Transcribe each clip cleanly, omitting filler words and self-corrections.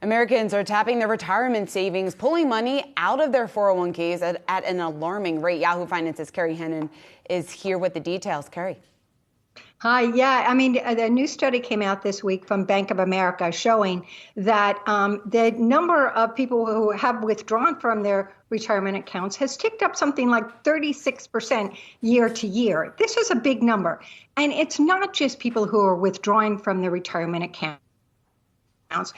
Americans are tapping their retirement savings, pulling money out of their 401ks at an alarming rate. Yahoo Finance's Kerry Hannon is here with the details. Kerry. Hi. Yeah, I mean, the new study came out this week from Bank of America showing that the number of people who have withdrawn from their retirement accounts has ticked up something like 36% year to year. This is a big number. And it's not just people who are withdrawing from their retirement accounts.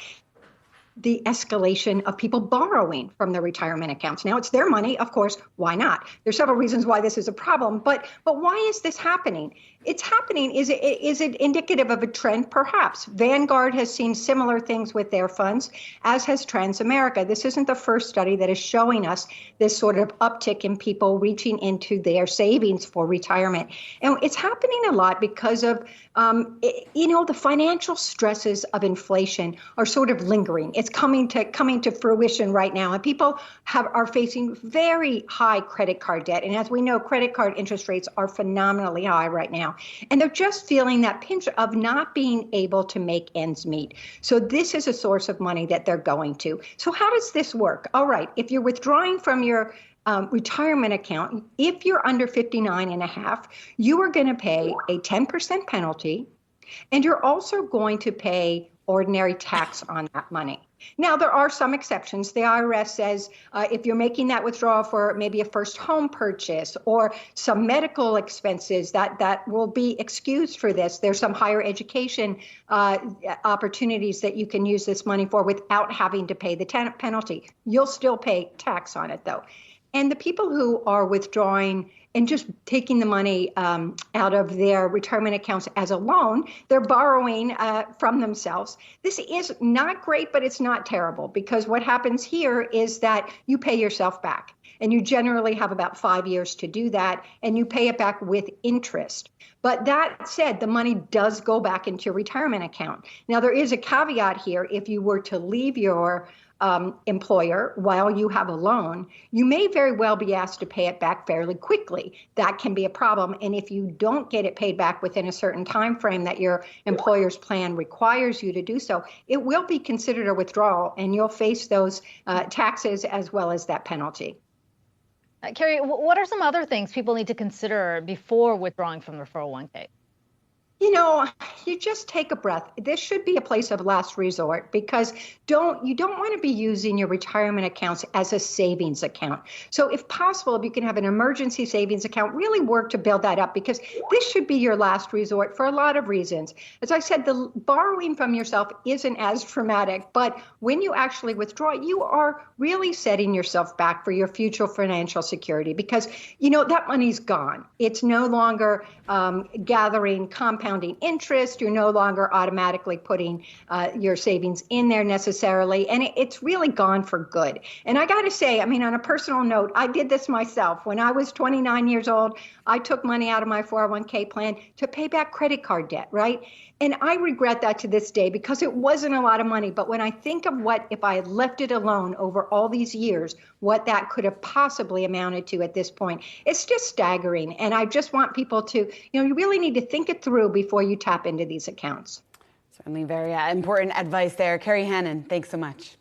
The escalation of people borrowing from their retirement accounts. Now, it's their money, of course. Why not? There's several reasons why this is a problem, but why is this happening? It's happening. Is it indicative of a trend? Perhaps. Vanguard has seen similar things with their funds, as has Transamerica. This isn't the first study that is showing us this sort of uptick in people reaching into their savings for retirement. And it's happening a lot because of, the financial stresses of inflation are sort of lingering. It's coming to fruition right now, and people are facing very high credit card debt. And as we know, credit card interest rates are phenomenally high right now, and they're just feeling that pinch of not being able to make ends meet. So this is a source of money that they're going to. So how does this work? All right, if you're withdrawing from your retirement account, if you're under 59 and a half, you are going to pay a 10% penalty, and you're also going to pay ordinary tax on that money. Now, there are some exceptions. The IRS says if you're making that withdrawal for maybe a first home purchase or some medical expenses, that will be excused for this. There's some higher education opportunities that you can use this money for without having to pay the penalty. You'll still pay tax on it, though. And the people who are withdrawing and just taking the money out of their retirement accounts as a loan, they're borrowing from themselves. This is not great, but it's not terrible, because what happens here is that you pay yourself back. And you generally have about 5 years to do that, and you pay it back with interest. But that said, the money does go back into your retirement account. Now, there is a caveat here. If you were to leave your employer while you have a loan, you may very well be asked to pay it back fairly quickly. That can be a problem. And if you don't get it paid back within a certain time frame that your employer's plan requires you to do so, it will be considered a withdrawal, and you'll face those taxes as well as that penalty. Kerry, what are some other things people need to consider before withdrawing from their 401k? You just take a breath. This should be a place of last resort, because you don't want to be using your retirement accounts as a savings account. So if possible, if you can have an emergency savings account, really work to build that up, because this should be your last resort for a lot of reasons. As I said, the borrowing from yourself isn't as traumatic, but when you actually withdraw, you are really setting yourself back for your future financial security, because, that money's gone. It's no longer gathering compounding interest. You're no longer automatically putting your savings in there necessarily, and it's really gone for good. And I got to say, on a personal note, I did this myself. When I was 29 years old, I took money out of my 401k plan to pay back credit card debt, right? And I regret that to this day, because it wasn't a lot of money. But when I think of what, if I had left it alone over all these years, what that could have possibly amounted to at this point, it's just staggering. And I just want people to, you really need to think it through before you tap into these accounts. Certainly very important advice there. Kerry Hannon, thanks so much.